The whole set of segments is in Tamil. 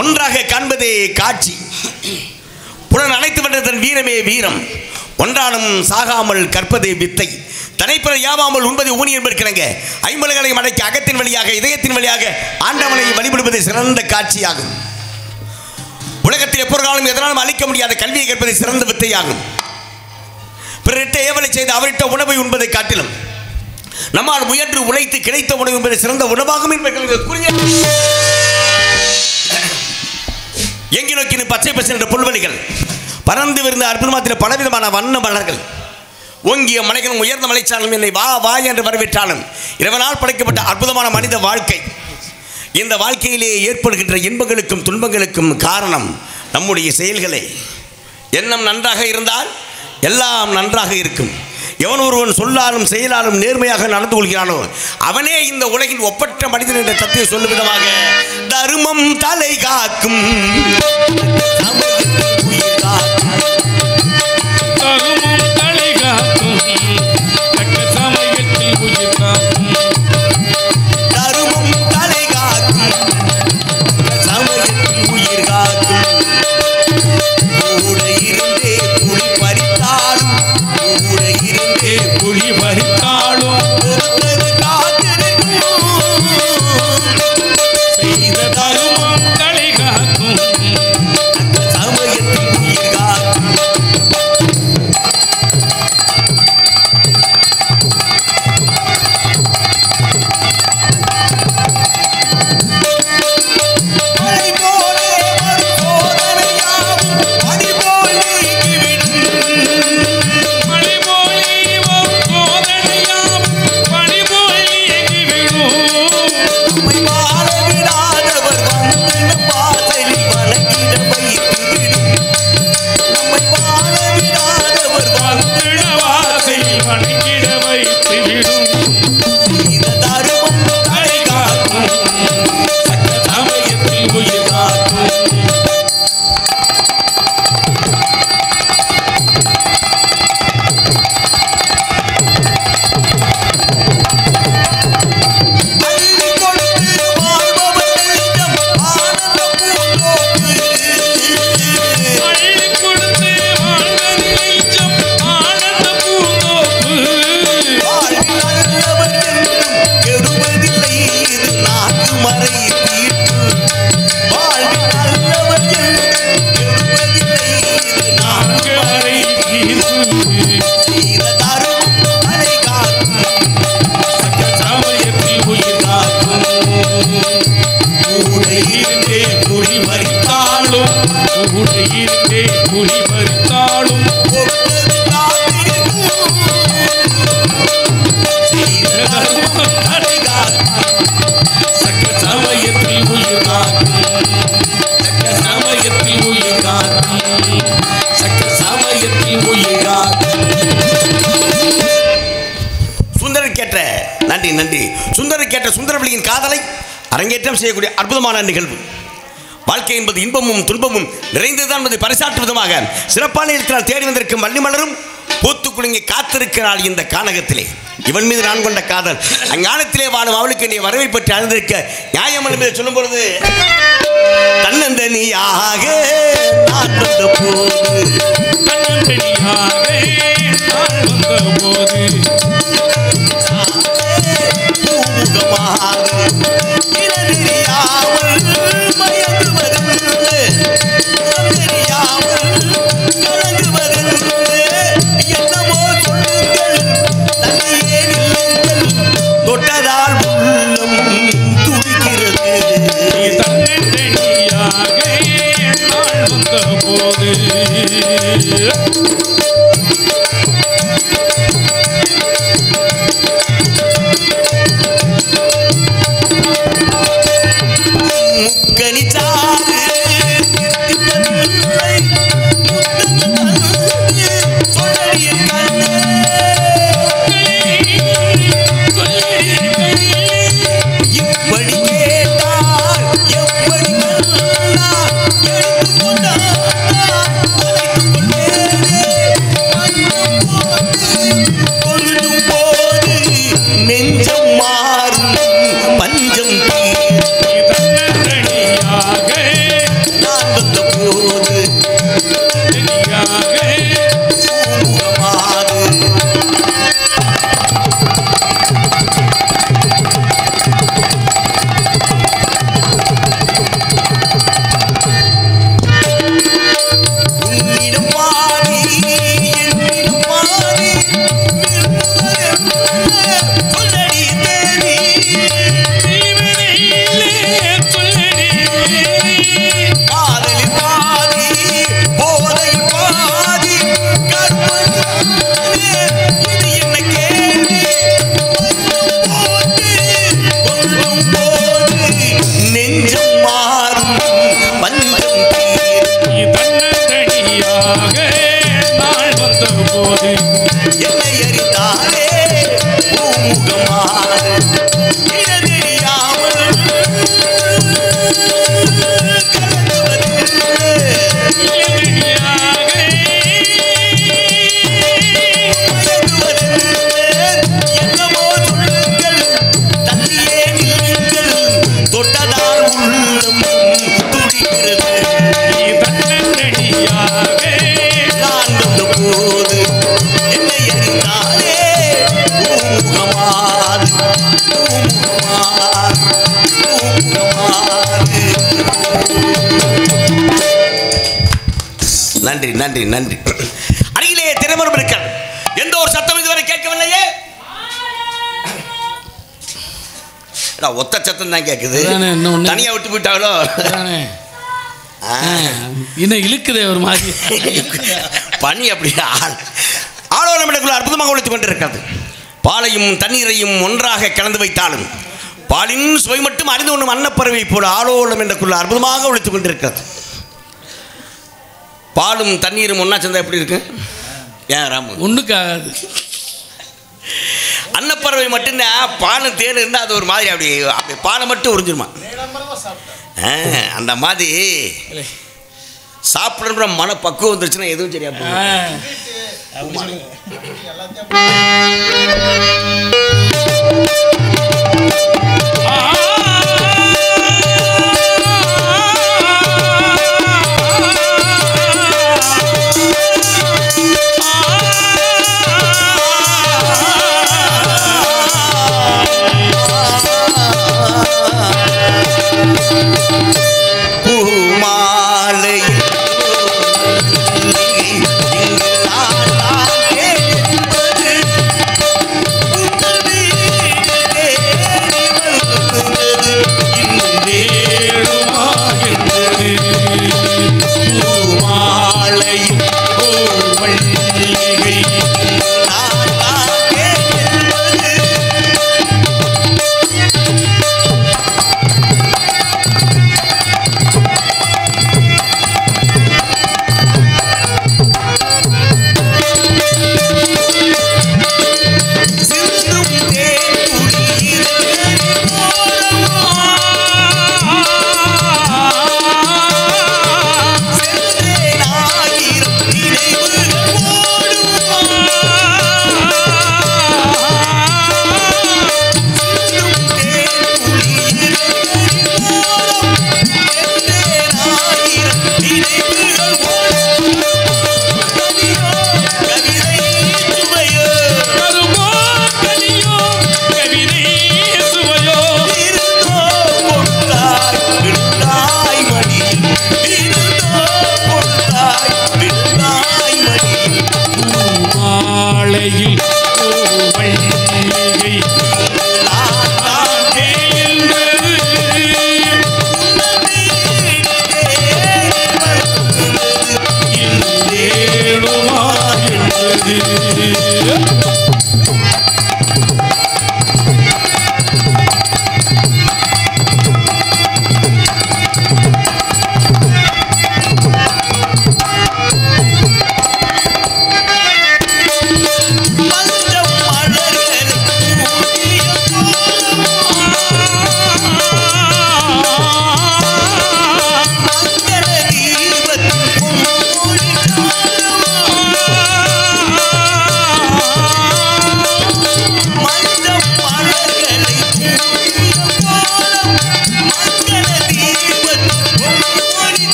ஒன்றாக காண்பதே காட்சி, புலன் அனைத்து வென்றதன் வீரமே வீரம், ஒன்றானும் சாகாமல் கற்பதே வித்தை, தனைப்பெற யாவாமல் உண்பதை ஊனி என்பதற்கிணங்க ஐம்பலங்களை அடக்கி அகத்தின் வழியாக இதயத்தின் வழியாக ஆண்டவனை வழிபடுவது சிறந்த காட்சியாகும். உலகத்தில் எப்பொருளாலும் எதனாலும் அளிக்க முடியாத கல்வியை கற்பது சிறந்த வித்தையாகும். பிறரிட்ட ஏவலை செய்து அவரிட்ட உணவை உண்பதை காட்டிலும் நம்மால் முயன்று உழைத்து கிடைத்த உணவு என்பது சிறந்த உணவாகும் என்பது கூறிய எங்கி நோக்கி பச்சை பசை என்ற புல்வெளிகள் பறந்து விருந்த அற்புதமாத்திர பலவிதமான வண்ண மலர்கள் ஓங்கிய மலைகளும் உயர்ந்த மலைச்சாலும் என்னை வா வா என்று வரவேற்றாலும் இறைவனால் படைக்கப்பட்ட அற்புதமான மனித வாழ்க்கை. இந்த வாழ்க்கையிலே ஏற்படுகின்ற இன்பங்களுக்கும் துன்பங்களுக்கும் காரணம் நம்முடைய செயல்களே. எண்ணம் நன்றாக இருந்தால் எல்லாம் நன்றாக இருக்கும். எவன் ஒருவன் சொல்லாலும் செயலாலும் நேர்மையாக நடந்து கொள்கிறானோ அவனே இந்த உலகின் ஒப்பற்ற மனிதன் என்ற தத்துவத்தை சொல்லும் விதமாக தர்மம் தலை காக்கும், புலி மறித்தாலும் கூட இருந்தே புலி மறித்தாலும் சக்க சமயத்தில் உயிர் காக்கும் சமயத்தில் உயிர் காக்கும் சக்க சமயத்தில் உயிர் காக்கும். சுந்தரக்கேற்ற நன்றி நன்றி. சுந்தரக்கேற்ற சுந்தரவளியின் காதலை அரங்கேற்றம் செய்யக்கூடிய அற்புதமான நிகழ்வு. வாழ்க்கை என்பது இன்பமும் துன்பமும் நிறைந்ததுதான் என்பதை பறைசாற்றும் விதமாக சிறப்பான இருக்கிறாள் தேடி வந்திருக்கும் வள்ளி மலரும் பூத்து குலுங்கி காத்திருக்கிறாள் இந்த கானகத்திலே. இவன் மீது நான் கொண்ட காதல் அங்காலத்திலே வாழும் அவளுக்கு நீ வரவை பற்றி அழுந்திருக்க நியாயம் என்று சொல்லும் பொழுது தன்னந்தனியாக நான் வந்த போது தொட்டதால் உள்ளம் துடிக்கிறது. நன்றி நன்றி நன்றி. அருகிலே திறமரம் இருக்க எந்த ஒரு சத்தம் இதுவரை கேட்கவில்லையே. ஒத்த சத்தம் தான் கேட்குது. தனியா விட்டு போயிட்டாங்களோ இன்னும் இழுக்குதே ஒரு மாதிரி பனி. அப்படி ஆளோலமிடக்குள்ள அற்புதமாக ஒழித்துக் கொண்டிருக்கிறது. பாலையும் தண்ணீரையும் ஒன்றாக கலந்து வைத்தாலும் பாலின் சுவை மட்டும் அறிந்து கொள்ளும் அன்னப்பறவை போல ஆளோலம் என்றக்குள்ள அற்புதமாக ஒழித்துக் கொண்டிருக்கிறது. பாலும் தண்ணீரும் ஒன்றா சேர்ந்தா எப்படி இருக்கு? ஏன் ராமு ஒன்றுக்காகாது. அன்னப்பறவை மட்டும்தான் பாலும் தேன் இருந்தால் அது ஒரு மாதிரி அப்படி பாலை மட்டும் உறிஞ்சிருமா. அந்த மாதிரி சாப்பிட்ற மன பக்குவம் வந்துருச்சுன்னா எதுவும் சரியா போகும்.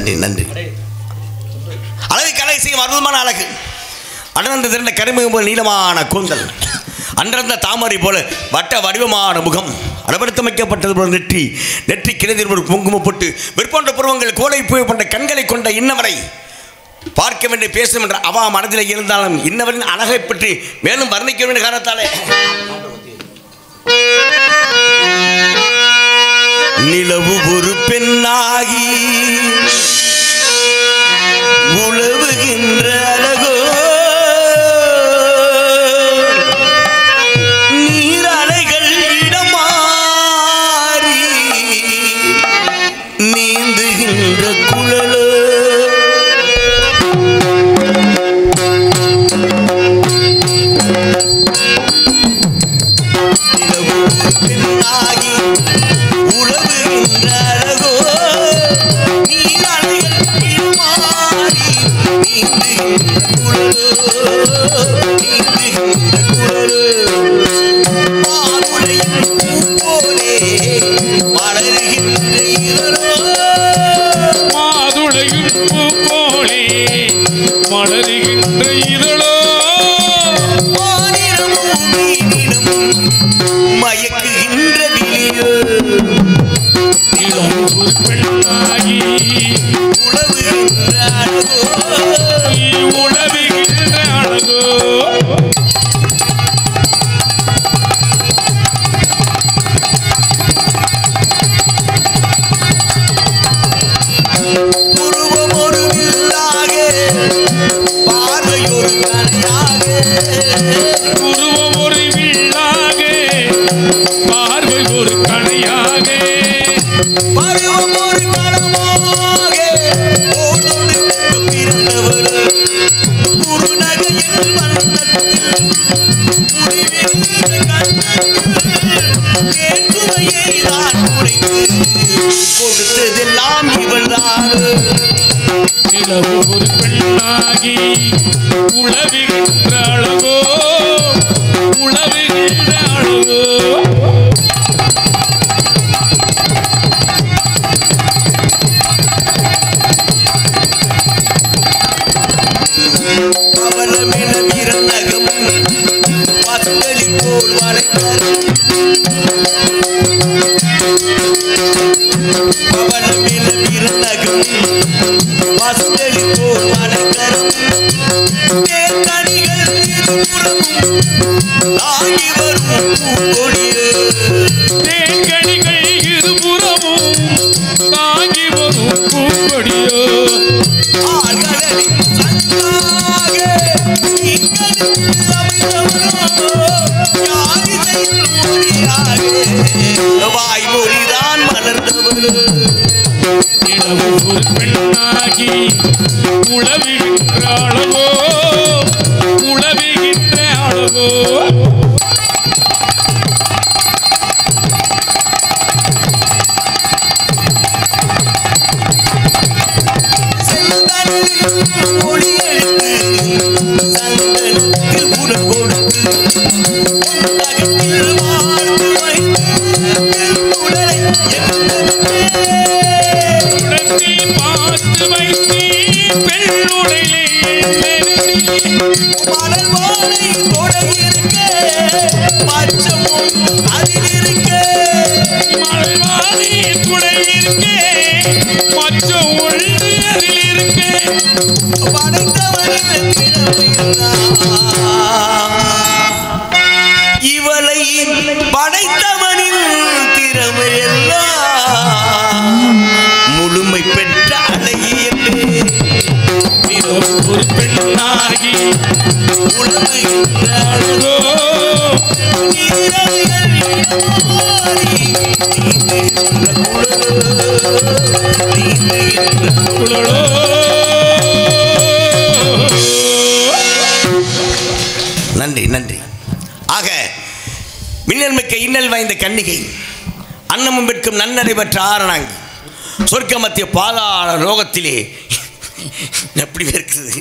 நன்றி நன்றி. அழகு கலை செய்யும் அற்புதமான அழகு. அடர்ந்த திரண்ட கரும்பு போல் நீளமான கூந்தல், அன்றந்த தாமரை போல வட்ட வடிவமான முகம், அளவெடுத்தமைக்கப்பட்டது போல நெற்றி கிணதில் ஒரு குங்குமம் போட்டு விற்போன்ற புருவங்கள் கோடை பூவை போன்ற கண்களை கொண்ட இன்னவரை பார்க்க வேண்டிய பேசும் என்ற அவா மனதில் இருந்தாலும் இன்னவரின் அழகை பற்றி மேலும் வர்ணிக்க வேண்டிய காரணத்தாலே நிலவு ஒரு பெண்ணாகி உலவுகின்ற அழகோ நீரலைகள் இடமாறி நீந்துகின்ற குழலோ நிலவு ஒரு பெண்ணாகி உலவுகின்ற அழகோ நீரலைகள் இடமாறி நீந்துகின்ற குழலோ நீந்துகின்ற குழலோ மாதுளையின் பூ போலே மலர்கின்ற இதழோ மாதுளையின் பூ போலே மலர்கின்ற இதழோ மாநிலமும் மீனிலும் மயக்குகின்ற விழியோ நிலவு ஒரு பெண்ணாகி உலவுகின்ற அழகோ உலவுகின்ற அழகோ உருவம் ஒரு வில்லாக பார்வை ஒரு கனையாக உருவம் ஒரு வில்லாக பார்வை ஒரு கணையாக பருவம் ஒரு கணமாக ஓடோடு பிறந்தவர் குறுநகையில் வண்ணத்தில் முடிவின்ற கண்ணத்தில் ஏற்றுமையை தான் உரைத்து கொடுத்ததெல்லாம் இவள்தான் நிலவு ஒரு பெண்ணாகி உலவுகின்ற அழகோ உலவுகின்ற அழகோ அவலமென விரநகம் பசுங்களி போல் வளைக்கரம் அவலமென விரநகம் பசுங்களி போல் வளைக்கரம் தேர்கனிகள் இருபுறமும் தாங்கி வரும் பூங்கொடியே தேன்கனிகள் இருபுறமும் தாங்கி வரும் பூங்கொடியோ ஆழ்கடலின் சங்காக இங்கனுக்கு அமைந்தவனோ யாழிசையில் ஒளியாக வாய்மொழிதான் மலர்ந்தவனோ நிலவு ஒரு பெண்ணாகி உலவுகின்ற அழகோ உலவுகின்ற அழகோ செந்தனில் ஒளி எடுத்து சந்தனத்தில் உடல் கொடுத்து உலகத்தில் வாழ்ந்து வைத்து உடலை உடத்தை பார்த்து வைத்தே பெண்ணுடலே மலர்வானை கொடையிருக்க பச்சமும் அதில் இருக்க மலைவாதி துணை இருக்கே மச்ச ஒன்று அதில் இருக்கே படைத்தவனின் இவளை படைத்தவனின் திறமையெல்லாம் முழுமை பெற்ற அழகி என்று நிலவு ஒரு பெண்ணாகி உலகுகின்ற அழகோ நீரலைகள் இடமாறி நீந்துகின்ற குழலோ நீந்துகின்ற குழலோ நன்றி நன்றி. ஆக மின்னல்மிக்க இன்னல் வாய்ந்த கன்னிகை அன்னமும் விற்கும் நன்னடை பெற்ற ஆரணாங்கி சொர்க்க மத்திய பாதாள லோகத்திலே எப்படி இருக்குது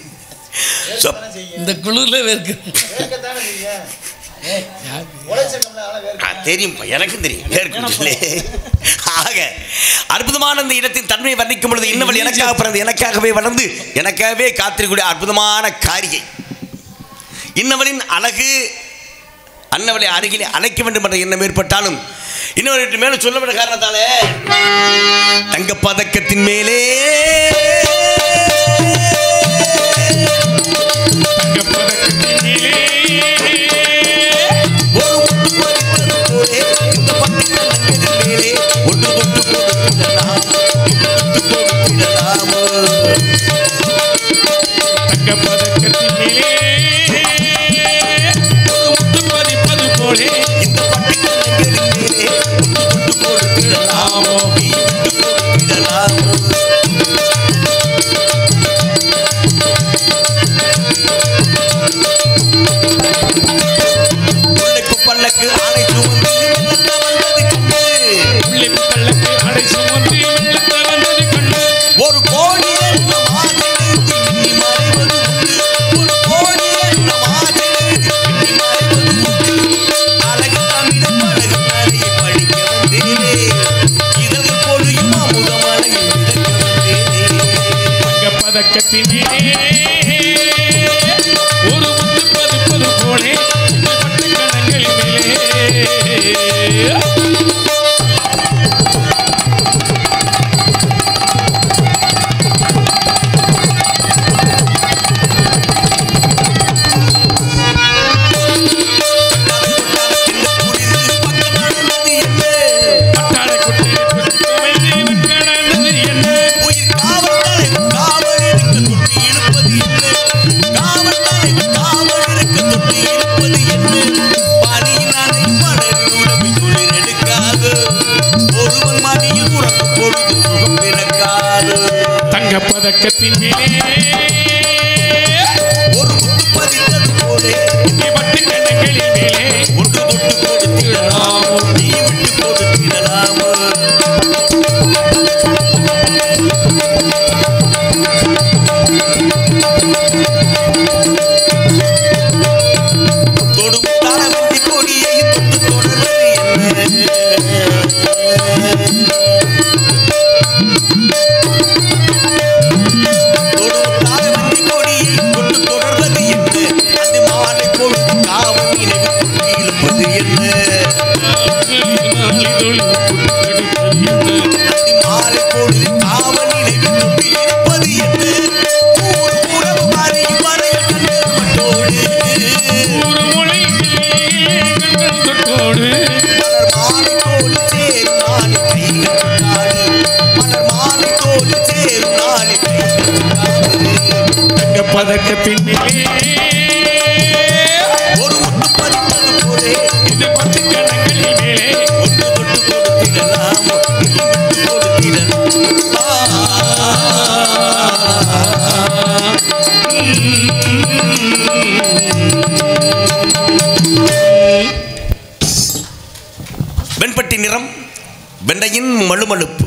இந்த குளிர்ல இருக்கு தெரியும், எனக்கும் தெரியும். ஆக அற்புதமான இந்த இடத்தின் தன்மையை வர்ணிக்கும் பொழுது இன்னவள் எனக்காக பிறந்து எனக்காகவே வளர்ந்து எனக்காகவே காத்திருக்கூடிய அற்புதமான காரிகை. இன்னவளின் அழகு அன்னவளை அருகிலே அணைக்க வேண்டும் என்ற எண்ணம் ஏற்பட்டாலும் இன்னொரு மேலே சொல்லப்பட்ட காரணத்தாலே தங்க பதக்கத்தின் மேலே பதக்கத்தின் மேலே ஒரு முத்து பதித்தது போலே பட்டு கண்ணங்களின் மேலே ஒன்று தொட்டு கொடுத்திடலாமோ நீ விட்டு கொடுத்திடலாமோ தொடுத்தான வண்டி கொடியை தொட்டு தொடர்வது பதக்கத்தின் மேலே ஒரு முத்து பதித்தது போலே இந்த பட்டு கண்ணங்களின் மேலே ஒன்று தொட்டு கொடுத்திடலாமோ நீ விட்டு கொடுத்திடலாம் வெண்பட்டி நிறம் வெண்டையின் மழுமழுப்பு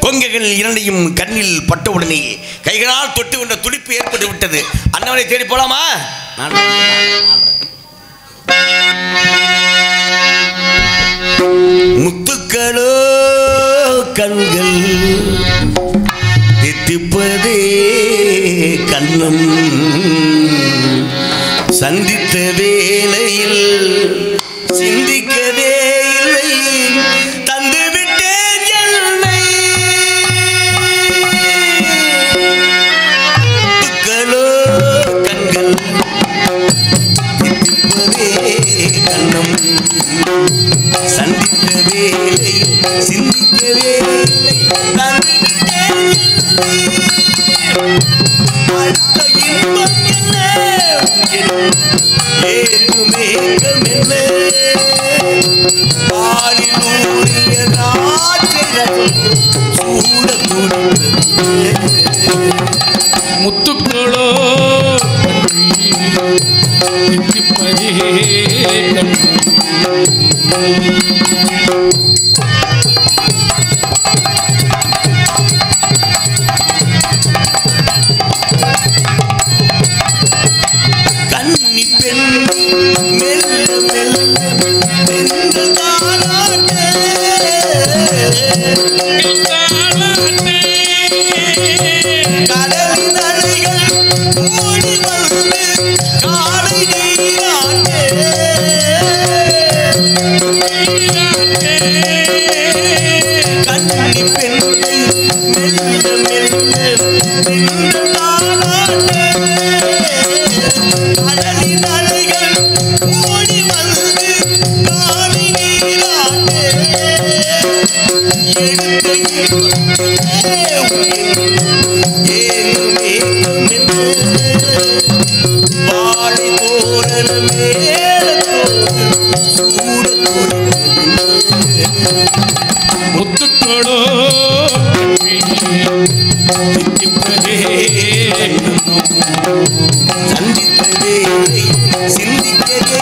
கொங்கைகள் இரண்டையும் கண்ணில் பட்டவுடனே கைகளால் தொட்டு கொண்ட துடிப்பு ஏற்பட்டு விட்டது. அண்ணவனை தேடி போலாமா? முத்துக்களோ கண்கள் தித்திப்பதே கண்ணம் சந்தித்த வேளையில் சிந்திக்கவே இல்லை தந்து விட்டேன் என்னை முத்துக்களோ கண்கள் தித்திப்பதே கண்ணம் சந்தித்த வேளையில் சிந்திக்கவே இல்லை தந்து விட்டேன் அடுத்த இன்பம் என்ன ஏதுமேகமென்ன பாலில் ஊறிய ராஜரசம் சூடத்துடன் முத்துக்களோ தித்திப்பதே கன்னி பெண் மெல்ல மெல்ல முத்துக்களோ சந்தித்ததே சிந்தித்ததே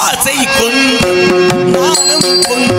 ஆசை கொண்டு நானும் கொண்டு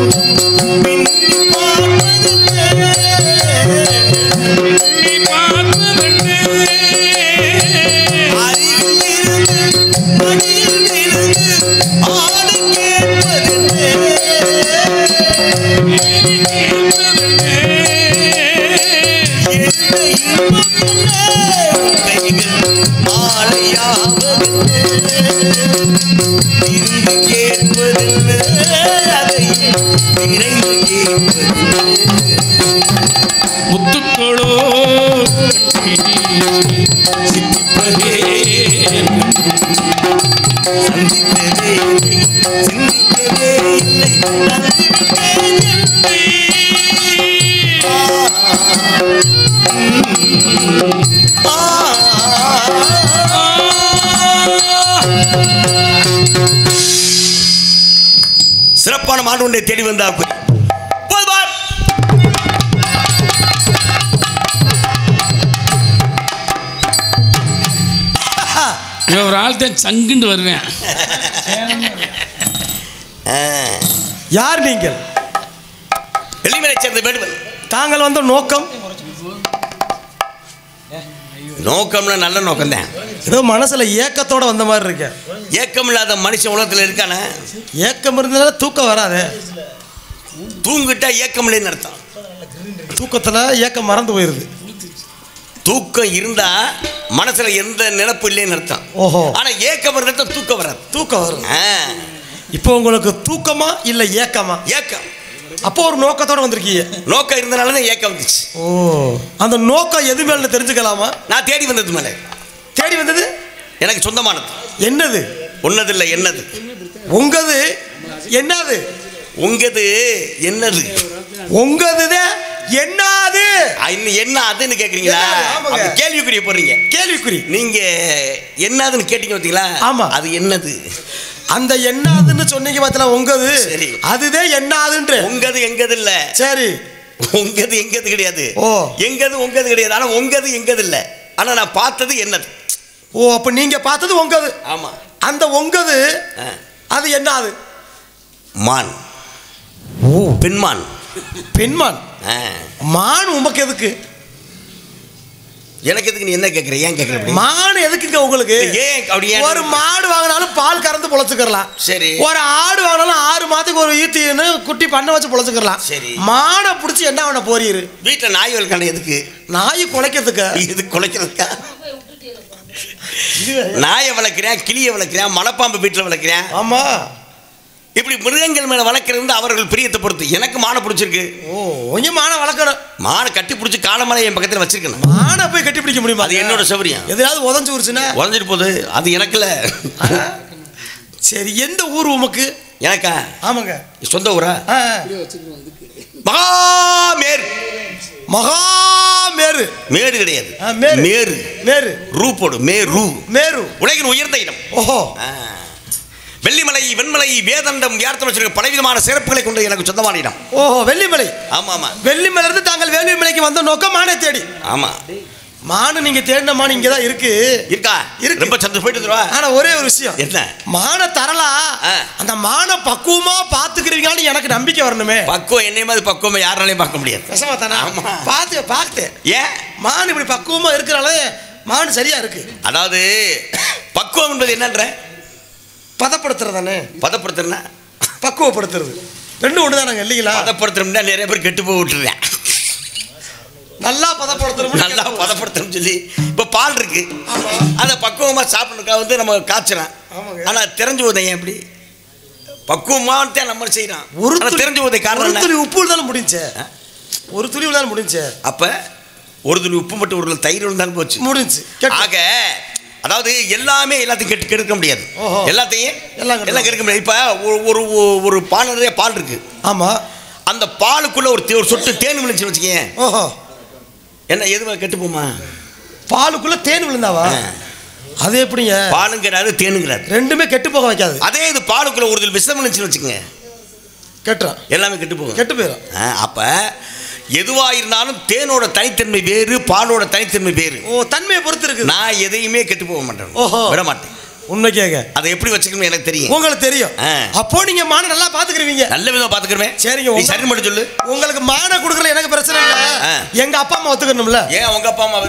முத்துக்களோ சித்திப்பதே சந்தித்ததே சிந்தித்ததே சிறப்பான மாடு ஒன்றை தேடி வந்தார். ஒரு ஆள் தான் சங்குண்டு வருவேன். யார் நீங்கள்? வெள்ளிமலை சேர்ந்த வேடுவன். தாங்கள் வந்த நோக்கம்? நோக்கம்னா நல்ல நோக்கம் தான். ஏதோ மனசுல ஏக்கத்தோட வந்த மாதிரி இருக்க. ஏக்கம் இல்லாத மனுஷன் உலகத்தில் இருக்கானே. ஏக்கம் இருந்தாலும் தூக்கம் வராது. தூங்கிட்டா ஏக்கம் இல்லைன்னு அர்த்தம். தூக்கத்துல ஏக்கம் மறந்து போயிருது. தூக்கம் இருந்தா மனசுல எந்த நினைப்பு இல்லைன்னு அர்த்தம். ஓஹோ. ஆனா ஏக்கம் இருந்தா தூக்கம் வராது. தூக்கம் வரும். இப்போ உங்களுக்கு தூக்கமா இல்ல ஏக்கமா? ஏக்கம். அப்போ ஒரு நோக்கத்தோட வந்திருக்கீங்க. நோக்கம் இருந்தனால தான் ஏக்கம் வந்துச்சு. ஓ, அந்த நோக்கம் எது மேல தெரிஞ்சுக்கலாமா? நான் தேடி வந்தது மேல. தேடி வந்தது எனக்கு சொந்தமானது. என்னது? ஒன்னது இல்ல என்னது. உங்கது என்னது? உங்கது என்னது? உங்கதுதான் என்னது? என்ன அதுன்னு கேக்குறீங்களா? கேள்விக்குரிய போறீங்க. கேள்விக்குறி. நீங்க என்னதுன்னு கேட்டீங்க பாத்தீங்களா? ஆமா. அது என்னது? அந்த என்னதுன்னு சொன்னீங்க பாத்தீங்களா? உங்கது. சரி. அதுதான் என்னதுன்ற. உங்கது எங்கது இல்ல. சரி. உங்கது எங்கது கிடையாது. ஓ. எங்கது உங்கது கிடையாது. ஆனா உங்கது எங்கது இல்ல. ஆனா நான் பார்த்தது என்னது. ஓ, அப்ப நீங்க பார்த்தது உங்கது. ஆமா. அந்த உங்கது அது என்னது? மான். ஓ, பெண்மான். பெண்மான். மான் உமக்கு எதுக்கு? எனக்கு எதுக்கு? நீ என்ன கேக்குற? ஏன் கேக்குற? மான் எதுக்குங்க உங்களுக்கு? ஏன் அப்படியே? ஒரு மாடு வாங்கினாலும் பால் கறந்து பொழைச்சுக்கலாம். சரி. ஒரு ஆடு வாங்கினாலும் 6 மாதத்துக்கு ஒரு ஈத்தின்னு குட்டி பண்ண வச்சு பொழைச்சுக்கலாம். சரி. மாடை பிடிச்சி என்ன பண்ண போறீரு? வீட்டுல நாய் வளர்க்கணும். எதுக்கு? நாய் குலைக்கிறதுக்கு. இது குலைக்கிறதுக்கா? நாயை வளர்க்கிறேன், கிளியை வளர்க்கிறேன், மலைப்பாம்பு வீட்டுல வளர்க்கிறேன். ஆமா. இப்படி மிருகங்கள் மேல வளர்க்கறது அவர்கள் பிரியத்தை பொறுத்து. எனக்கு மானை பிடிச்சிருக்கு. ஓ, கொஞ்சம் மானை வளர்க்கணும். மானை கட்டி பிடிச்சி காலமலை என் பக்கத்துல வச்சிருக்கணும். மானை போய் கட்டி பிடிக்க முடியுமா? அது என்னோட சௌரியம். எதாவது உதஞ்சு ஊருச்சுன்னா உதஞ்சிட்டு போகுது. அது எனக்குல. சரி, எந்த ஊர் உமக்கு? எனக்கா? ஆமாங்க. சொந்த ஊரா? மகாமேரு. மகாமேரு. மேடு கிடையாது. மேரு. மேரு. ரூ போடு. மேரு. மேரு உலகின் உயர்ந்த இடம். ஓஹோ. வெள்ளிமலை, வெண்மலை, வேதண்டம், வியார்த்தம் பலவிதமான சிறப்புகளை கொண்டு எனக்கு சொந்தமான இடம். ஓஹோ, வெள்ளிமலை. ஆமா ஆமா. வெள்ளிமலை இருந்து தாங்கள் வேள்விமலைக்கு வந்த நோக்கம் மானை தேடி. ஆமா. மானு நீங்க தேடின மான் இங்க தான் இருக்கு. இருக்கா? இருக்கு. ரொம்ப சந்தோஷம். போயிட்டு வந்துருவா. ஆனா ஒரே ஒரு விஷயம். என்ன? மானை தரலாம். அந்த மானை பக்குவமா பாத்துக்கிறீங்கன்னு எனக்கு நம்பிக்கை வரணுமே. பக்குவம் என்னைய மாதிரி பக்குவமா யாராலையும் பார்க்க முடியாது. கசமா தானே? பார்த்து ஏன் மான் இப்படி பக்குவமா இருக்கிறனால மான் சரியா இருக்கு. அதாவது பக்குவம் என்பது என்னன்ற? பதப்படுத்துறதானே. பதப்படுத்துறா பக்குவப்படுத்துறது ரெண்டும் ஒன்று தானங்க இல்லைங்களா? பதப்படுத்துறோம்னா நிறைய பேர் கெட்டு போய் விட்டுருவேன். நல்லா பதப்படுத்தணும் நல்லா பதப்படுத்தணும் சொல்லி இப்போ பால் இருக்கு, அதை பக்குவமாக சாப்பிட்றதுக்காக வந்து நம்ம காய்ச்சலாம். ஆனால் தெரிஞ்சு போதை ஏன் எப்படி பக்குவமாக நம்ம செய்யறான். ஒரு தெரிஞ்சு போதை காரணம் துளி உப்பு தானே முடிஞ்சு, ஒரு துளி தானே முடிஞ்சு. அப்போ ஒரு துளி உப்பு மட்டும் ஒரு தயிர் இருந்தாலும் போச்சு முடிஞ்சு. ஆக அதாவது எல்லாமே எல்லாத்தையும் கெடுக்க முடியாது, எல்லாத்தையும் எல்லாம் கெடுக்க முடியாது. இப்போ ஒரு ஒரு பால் நிறைய பால் இருக்கு. ஆமாம். அந்த பாலுக்குள்ள ஒரு சொட்டு தேன் விழுந்துச்சு வச்சுக்கேன். ஓஹோ. என்ன எதுவும் கெட்டு போமா? பாலுக்குள்ள தேன் விழுந்தாவா? அது எப்படிங்க? பாலுங்கிறாரு தேனுங்கிறாரு, ரெண்டுமே கெட்டு போக வைக்காது. அதே இது பாலுக்குள்ள ஒரு விஷம் விழுந்துச்சுன்னு வச்சுக்கோங்க, கெட்டுறோம், எல்லாமே கெட்டு போகும், கெட்டு போயிடும். அப்போ எதுவாக இருந்தாலும் தேனோட தனித்தன்மை வேறு, பாலோட தனித்தன்மை வேறு. ஓ, தன்மையை பொறுத்து இருக்கு. நான் எதையுமே கெட்டு போக மாட்டேன், விட மாட்டேன். உண்மைக்காக அதை எப்படி வச்சுக்கணும் எனக்கு தெரியும், உங்களுக்கு தெரியும். அப்போ நீங்க மான நல்லா பாத்துக்கிறீங்க, நல்ல விதமா பாத்துக்கிறேன். சரிங்க, நீ சரி மட்டும் சொல்லு. உங்களுக்கு மான கொடுக்கல எனக்கு பிரச்சனை இல்லை, எங்க அப்பா அம்மா ஒத்துக்கணும்ல. ஏன் உங்க அப்பா அம்மா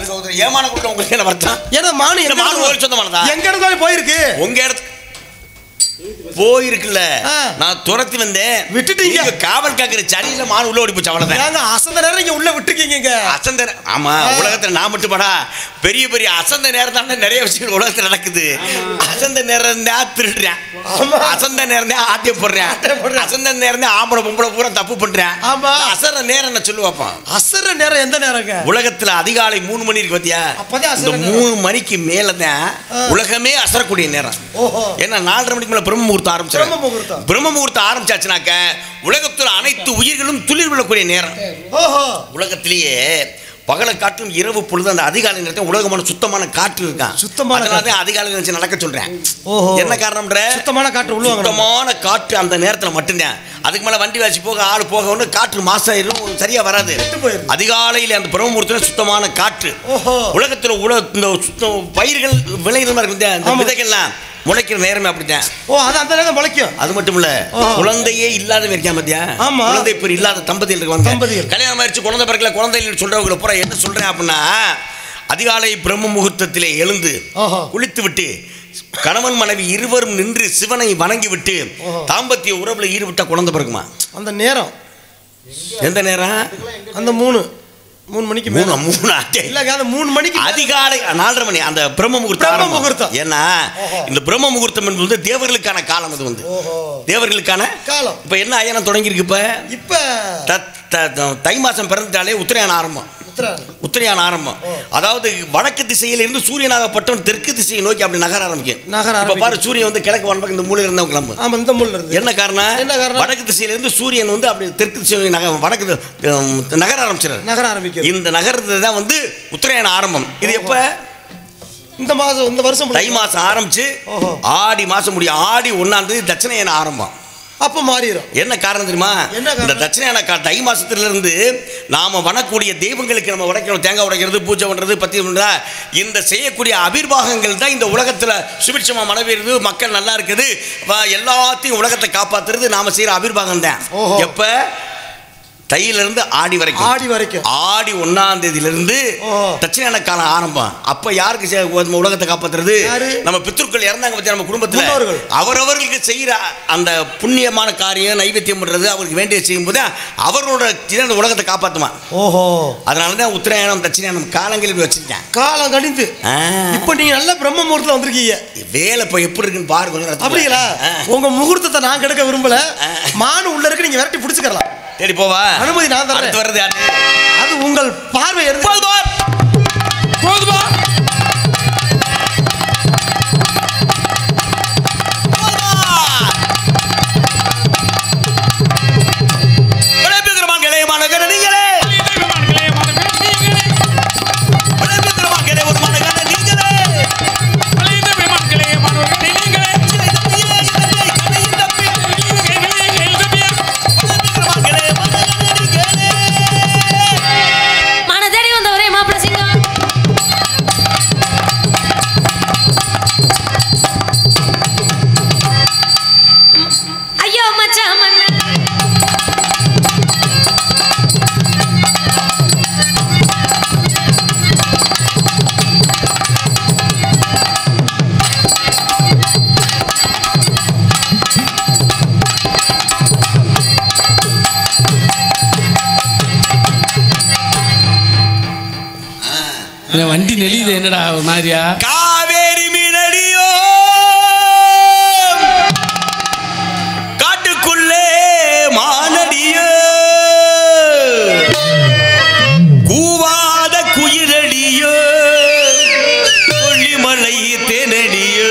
ஏன் மான கொடுக்க உங்களுக்கு என்ன வருத்தம்? ஏன்னா மானு ஒரு சொந்தமானதா? எங்க இடத்துல போயிருக்கு, உங்க இடத்துக்கு போயிருக்குல்ல. நான் துரத்தி வந்தேன், விட்டுட்டீங்க. காவல் காக்கிற சனியில மான் உள்ள ஓடி போச்சு, அவ்வளவுதான். அசந்த நேரம் நீங்க உள்ள விட்டுருக்கீங்க. அசந்த ஆமா, உலகத்துல நான் மட்டும் படா பெரிய பெரிய அசந்த நேரம் தானே நிறைய விஷயங்கள் உலகத்துல நடக்குது. அசந்த நேரம் தான் திருடுறேன், அசந்த நேரம் தான் ஆட்டிய போடுறேன், அசந்த நேரம் தான் ஆம்பளை பொம்பளை பூரா தப்பு பண்றேன். ஆமா, அசர நேரம் என்ன சொல்லுவாப்பா? அசர நேரம் எந்த நேரங்க? உலகத்துல அதிகாலை 3 மணி இருக்கு பாத்தியா, இந்த 3 மணிக்கு மேலதான் உலகமே அசரக்கூடிய நேரம். ஏன்னா 4:30 மணிக்கு மேல பிரம்ம முகூர்த்தம் ஆரம்பிச்சு, பிரம்ம முகூர்த்தம் ஆரம்பிச்சாச்சுனாக்க உலகத்தில் அனைத்து உயிர்களும் துளிர் விழக்கூடிய நேரம். உலகத்திலேயே பகலை காற்றும் இரவு பொழுது அந்த அதிகாலை நேரத்தில் உலகமான சுத்தமான காற்று இருக்கான். சுத்தமான அதிகாலை நினைச்சு நடக்க சொல்றேன். என்ன காரணம்? சுத்தமான காற்று, சுத்தமான காற்று அந்த நேரத்தில் மட்டும்தான். அதுக்கு மேல வண்டி வாசி போக ஆள் போக ஒன்று காற்று மாசாயிரும், சரியா வராது. அதிகாலையில் அந்த பிரம்ம முகூர்த்தத்தில் சுத்தமான காற்று. உலகத்தில் இந்த பயிர்கள் விளைநிலமா இருக்கு, இந்த விதைகள்லாம் முளைக்கிற நேரமே அப்படித்தான். ஓ, அது அந்த நேரம் முளைக்கும். அது மட்டும் இல்ல, குழந்தையே இல்லாதவங்க இருக்கா பாத்தியா? ஆமா, குழந்தை பேர் இல்லாத தம்பதிகள் இருக்காங்க. கல்யாணம் ஆயிடுச்சு, குழந்தை பிறக்கல, குழந்தைகள் சொல்றவங்களை பூரா என்ன சொல்றேன் அப்படின்னா, அதிகாலை பிரம்ம முகூர்த்தத்திலே எழுந்து குளித்து விட்டு கணவன் மனைவி இருவரும் நின்று சிவனை வணங்கி விட்டு தாம்பத்திய உறவுல ஈடுபட்ட குழந்தை பிறகுமா? அந்த நேரம் எந்த நேரம்? அந்த 3 மணிக்கு மேல 3 மணிக்கு அதிகாலை 4:30 மணி அந்த பிரம்ம முகூர்த்தம். ஏன்னா இந்த பிரம்ம முகூர்த்தம் என்பது தேவர்களுக்கான காலம். அது வந்து தேவர்களுக்கான காலம். இப்ப என்ன அயனம் தொடங்கி இருக்கு? இப்ப தை மாசம் பிறந்துட்டாலே உத்தரையான ஆரம்பம். உத்தரையான ஆரம்பம், அதாவது வடக்கு திசையில இருந்து சூரியனாகப்பட்டவன் தெற்கு திசையை நோக்கி அப்படி நகர ஆரம்பிக்கும். இப்ப பாரு, சூரியன் வந்து கிழக்கு வடக்கு இந்த மூலையில இருந்தவங்க கிளம்பு. ஆமா, இந்த மூலையில இருந்து. என்ன காரணம்? வடக்கு திசையில இருந்து சூரியன் வந்து அப்படி தெற்கு திசை வடக்கு நகர ஆரம்பிச்சு. இந்த நகரத்தை தான் வந்து உத்தரையான ஆரம்பம். இது எப்ப? இந்த மாசம், இந்த வருஷம் தை மாசம் ஆரம்பிச்சு ஆடி மாசம் முடியும். ஆடி 1ஆம் தேதி தட்சிணாயன ஆரம்பம். அப்போ மாறிடும். என்ன காரணம் தெரியுமா? இந்த தட்சிணாயன தை மாசத்துல இருந்து நாம வணக்கூடிய தெய்வங்களுக்கு நம்ம உடைக்கணும், தேங்காய் உடைக்கிறது, பூஜை பண்றது, பத்தி இந்த செய்யக்கூடிய அபிர்வாகங்கள் தான் இந்த உலகத்துல சுபிட்சமா மழை பெய்யுது, மக்கள் நல்லா இருக்குது, எல்லாத்தையும் உலகத்தை காப்பாத்துறது நாம செய்யற அபிர்வாகம் தான். எப்ப? தையிலிருந்து ஆடி வரைக்கும். ஆடி 1ஆம் தேதியிலிருந்து தட்சிணாயன காலம் ஆரம்பம். அப்ப யாருக்கு உலகத்தை காப்பாத்துறது? நம்ம பித்ருக்கள் இறந்தாங்க பத்தி, நம்ம குடும்பத்தில் அவரவர்களுக்கு செய்யற அந்த புண்ணியமான காரியம் நைவேத்தியம் பண்றது, அவருக்கு வேண்டிய செய்யும் போது அவரோட உலகத்தை காப்பாத்துமா. ஓஹோ, அதனாலதான் உத்தராயணம் தட்சிணாயனம் காலங்கள் இப்படி வச்சிருக்கேன். காலம் கணிந்து இப்ப நீங்க நல்ல பிரம்ம முகூர்த்தம் வந்திருக்கீங்க. வேலை இப்ப எப்படி இருக்குன்னு பாருங்க. அப்படிங்களா? உங்க முகூர்த்தத்தை நான் கெடுக்க விரும்பல. மானு உள்ள இருக்கு, நீங்க விரட்டி பிடிச்சுக்கலாம். தேடி போவா, அனுமதி நான் தரேன். வருது யாரு? அது உங்கள் பார்வை. போதுமா? வண்டி நெளியுது என்னடா ஒரு மாதிரியா? காவேரி மீனடியோ காட்டுக்குள்ளே மானடியோ கூவாத குயிலடியோ கொல்லிமலை தேனடியோ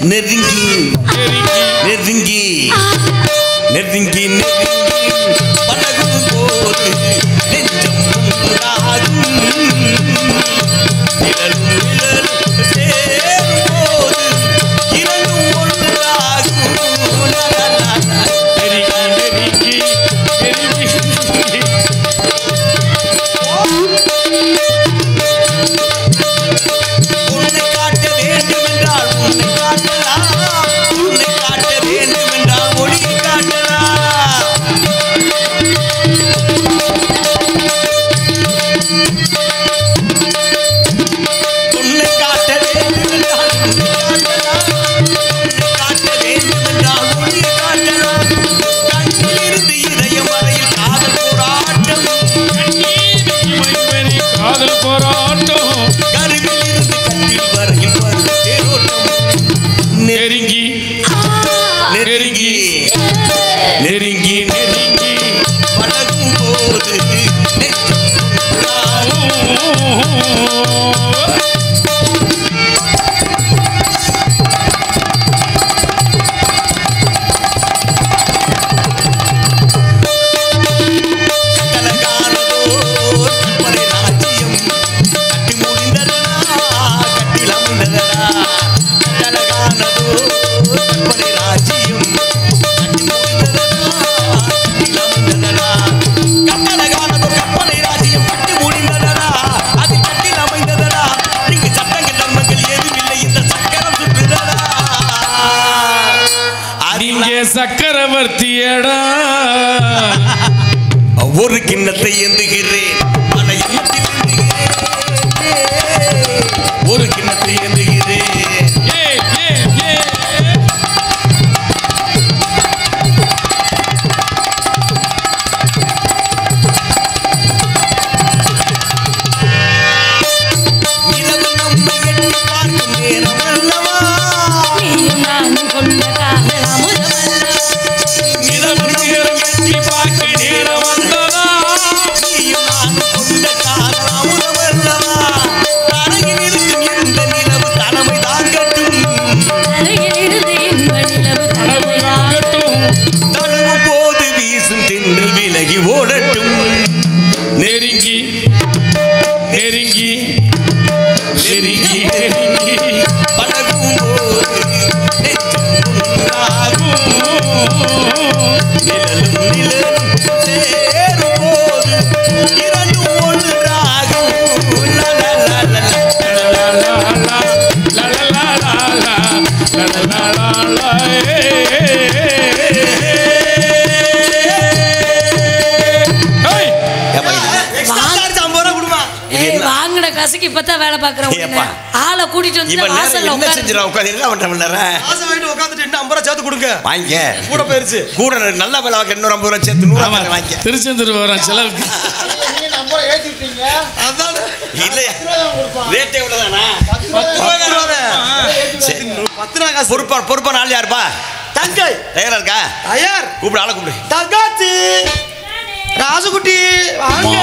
நெருங்கி நெருங்கி நெருங்கி பழகும் போது நெஞ்சம் உண்டாகும் நிழலும் நிழலும் சேரும் போது இரண்டும் ஒன்றாகும் நெருங்கி உன்னை காட்ட வேண்டும் என்றால் உன்னை காட்டலாம் உன்னை காட்ட வேண்டும் என்றால் ஒளி காட்டலாம் உன்னை காட்ட வேண்டும் என்றால் உன்னை காட்டலாம் உன்னை காட்ட வேண்டும் என்றால் ஒளி காட்டலாம் கண்ணிலிருந்து இதயம் வரையில் காதல் போராட்டம் காதல் போராட்டம் கருவிலிருந்து கண்ணில் வரையில் வரும் தேரோட்டம் நெருங்கி நெருங்கி நெருங்கி நெருங்கி பழகும் போது நெஞ்சம் உண்டாகும். கலகானதோர் கற்பனை ராஜ்யம் கட்டி முடிந்ததடா கட்டில் அமைந்ததடா கலகானதோர் கற்பனை ராஜ்யம் கட்டி முடிந்ததடா கட்டில் அமைந்ததடா கட்டழகானதோர் கற்பனை ராஜ்யம் கட்டி முடிந்ததடா அது கட்டில் அமைந்ததடா இங்கு சட்டங்கள் தர்மங்கள் எதுவில்லை இந்த சக்கரம் சுற்றுதடா நீங்க சக்கரவர்த்தியடா ஒரு கிண்ணத்தை ஏந்துகிறேன் பல எண்ணத்தில் ஏந்துகிறேன் ஒரு கிண்ணத்தை ஏந்துகிறேன் ஏ ஏ ஏ நிலவு நம்மை எட்டி பார்க்கும் நேரம் அல்லவா நீயும் நானும் கொண்ட காதல் அமுதமல்லவா. நிலவு நம்மை எட்டி பார்க்கும் நேரம் அல்லவா நீயும் நானும் கொண்ட காதல் அமுதம் அல்லவா தரையில் இருக்கும் எந்த நிலவு கனவை தாங்கட்டும் அருகில் இருந்து இன்ப நிலவு தழுவலாகட்டும். தழுவும் போது வீசும் தென்றல் விலகி ஓடட்டும் நெருங்கி நெருங்கி நெருங்கி நெருங்கி பழகும் போது நெஞ்சம் உண்டாகும் நிழலும் நிழலும் சேரும் போது இரண்டும் ஒன்றாகும் வாங்கின கசக்கி இப்பதான் வேலை பாக்குறேன். ஏப்பா. ஆளை கூட்டிட்டு வந்து இவன் வாசல்ல என்ன உட்காரு. செஞ்சிடா உட்காந்து என்ன பண்றேன் காசு வாங்கிட்டு உட்காந்துட்டு இன்னும் 50 ரூபா சேர்த்து கொடுங்க. வாங்க கூட போயிருச்சு. கூட நல்ல வேலை வாங்க இன்னொரு 50 ரூபா சேர்த்து 100 ஆமா ரூபா வாங்க திருச்செந்தூர் வரோம் செலவுக்கு. அதான் இல்லையா ரேட் எவ்வளவுதானா 10 ரூபா தான். சரி 10 ரூபா காசு. பொறுப்பா நாள் யாருப்பா தங்கை தயாரா இருக்கா தயார். கூப்பிடு ஆளை கூப்பிடு தங்காச்சி ராசுகுட்டி வாங்க.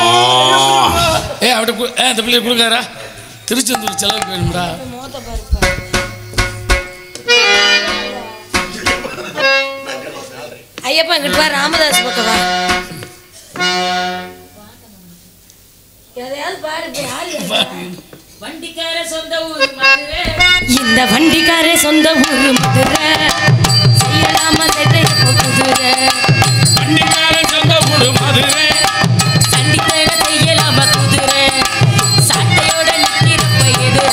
ஏ அவட்ட இந்த பிள்ளைய கொடுக்காரா திருச்செந்தூர் செலவுக்கு வேணும்டா. ஐயப்பா இங்கிட்டு வா, ராமதாஸ் பக்கம் வா. எதையாவது பாடு, இப்படி ஆள் இல்ல. வண்டிக்கார சொந்த ஊர் மதுரை. இந்த வண்டிக்காரே சொந்த ஊரு மதுரை, செய்யலாமா செட்டை குதிரை, வண்டிக்கார சொந்த ஊரு மதுரை, சண்டித்தன செய்யலாமா குதிரை, சாட்டையோட நிக்கிறப்ப எதிர,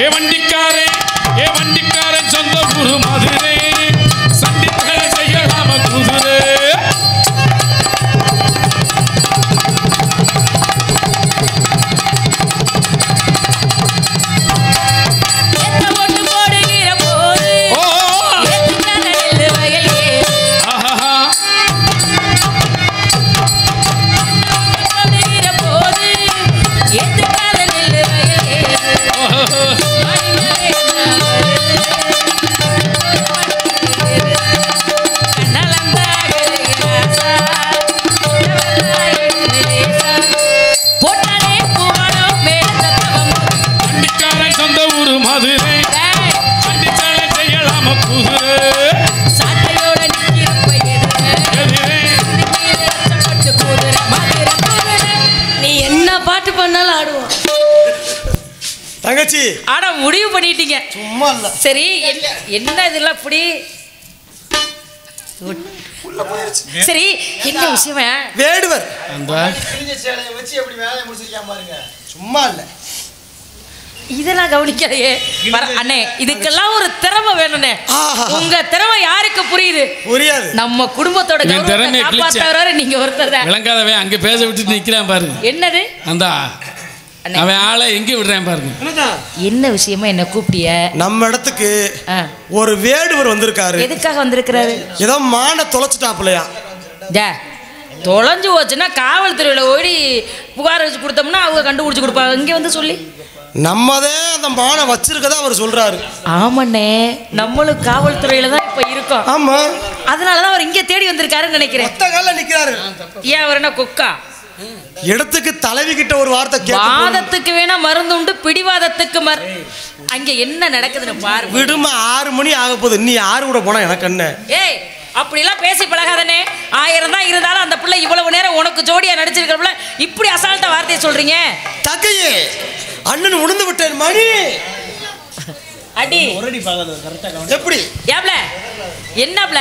ஏ வண்டிக்காரன் சொந்த ஊரு மதுரை சண்டித்தன செய்யலாம குதிரை தங்கச்சி ஆனா முடிவு பண்ணிட்டீங்க சும்மா இல்ல. சரி என்ன இதெல்லாம் இப்படி சரி என்ன விஷயம் வேடுவர் அந்த வச்சு எப்படி வேலையை முடிச்சிருக்கான் பாருங்க. சும்மா இல்ல இதெல்லாம் கவனிக்கலையே அண்ணே இதுக்கெல்லாம் ஒரு திறமை வேணும்னே உங்க திறமை யாருக்கு புரியுது புரியாது நம்ம குடும்பத்தோட கௌரவத்தை காப்பாத்துறவரு நீங்க ஒருத்தர் தான் விளங்காதவன் அங்க பேச விட்டுட்டு நிக்கிறான் பாருங்க என்னது அந்த அவன் ஆளை எங்க விடுறான் பாருங்க என்ன விஷயமா என்ன கூப்பிட்டிய நம்ம இடத்துக்கு ஒரு வேடுவர் வந்திருக்காரு எதுக்காக வந்திருக்கிறாரு ஏதோ மான தொலைச்சிட்டாப்லையா தொலைஞ்சு போச்சுன்னா காவல்துறையில ஓடி புகார் வச்சு கொடுத்தோம்னா அவங்க கண்டுபிடிச்சு கொடுப்பாங்க இங்க வந்து சொல்லி நம்மதே அந்த மானை வச்சிருக்கதா அவர் சொல்றாரு ஆமாண்ணே நம்மளும் காவல்துறையில தான் இப்ப இருக்கோம் ஆமா அதனாலதான் அவர் இங்க தேடி வந்திருக்காருன்னு நினைக்கிறேன் ஒத்த கால நிக்கிறாரு ஏன் அவர் என்ன கொக்கா இடத்துக்கு தலைவி கிட்ட ஒரு வார்த்தை வாதத்துக்கு வேணா மருந்து உண்டு பிடிவாதத்துக்கு அங்க என்ன நடக்குதுன்னு பாரு விடுமா 6 மணி ஆக போகுது நீ யாரு கூட போனா எனக்கு என்ன ஏய் அப்படிலாம் பேசி பழகாதனே 1000 தான் இருந்தாலும் அந்த பிள்ளை இவ்வளவு நேரம் உனக்கு ஜோடியா நடிச்சிருக்கிறப்பல இப்படி அசால்ட்ட வார்த்தையை சொல்றீங்க தக்கையே அண்ணன் உணர்ந்து விட்டேன் மணி அடி எப்படி ஏப்ல என்னப்ல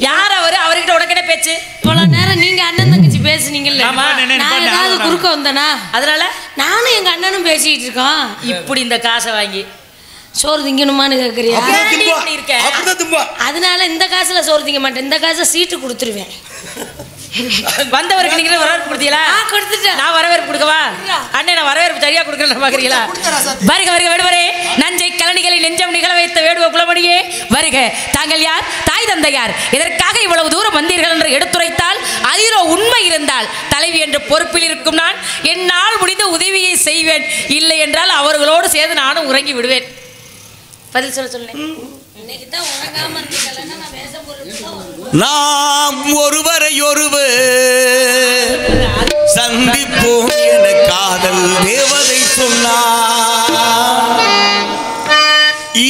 யார் அவர்கிட்ட உனக்கிட்ட பேச்சு இவ்வளவு நேரம் நீங்க அண்ணன் தங்கச்சி பேசுனீங்கல்ல நான் ஏதாவது குறுக்க வந்தனா அதனால நானும் எங்க அண்ணனும் பேசிட்டு இருக்கோம் இப்படி இந்த காசை வாங்கி சோறு திங்கணுமான்னு கேக்குறியா அதனால இந்த காசுல சோறு திங்க மாட்டேன் இந்த காசை சீட்டு கொடுத்துருவேன் வந்தவருக்கு நீங்க வரவேற்பு கொடுத்தீங்களா கொடுத்துட்டேன் நான் வரவேற்பு கொடுக்கவா அண்ணே நான் வரவேற்பு சரியா கொடுக்கறேன் பாக்குறீங்களா வருக வருக வேடுவரே நஞ்சை கலனிகளை நெஞ்சம் நிகழ வைத்த வேடுவ குலமணியே வருக தாங்கள் யார் தாய் தந்தை யார் இதற்காக இவ்வளவு தூரம் வந்தீர்கள் என்று எடுத்துரைத்தால் அதிரோ உண்மை இருந்தால் தலைவி என்ற பொறுப்பில் இருக்கும் நான் என்னால் முடிந்த உதவியை செய்வேன் இல்லை என்றால் அவர்களோடு சேர்ந்து நானும் உறங்கி விடுவேன் பதில் சொல்ல சொன்னேன் நாம் ஒருவரை சந்திப்போம் என காதல் தேவதை சொன்னார்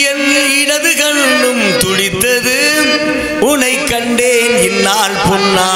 என் இடது கண்ணும் துடித்தது உன்னை கண்டேன் இந்நாள் பொன்னா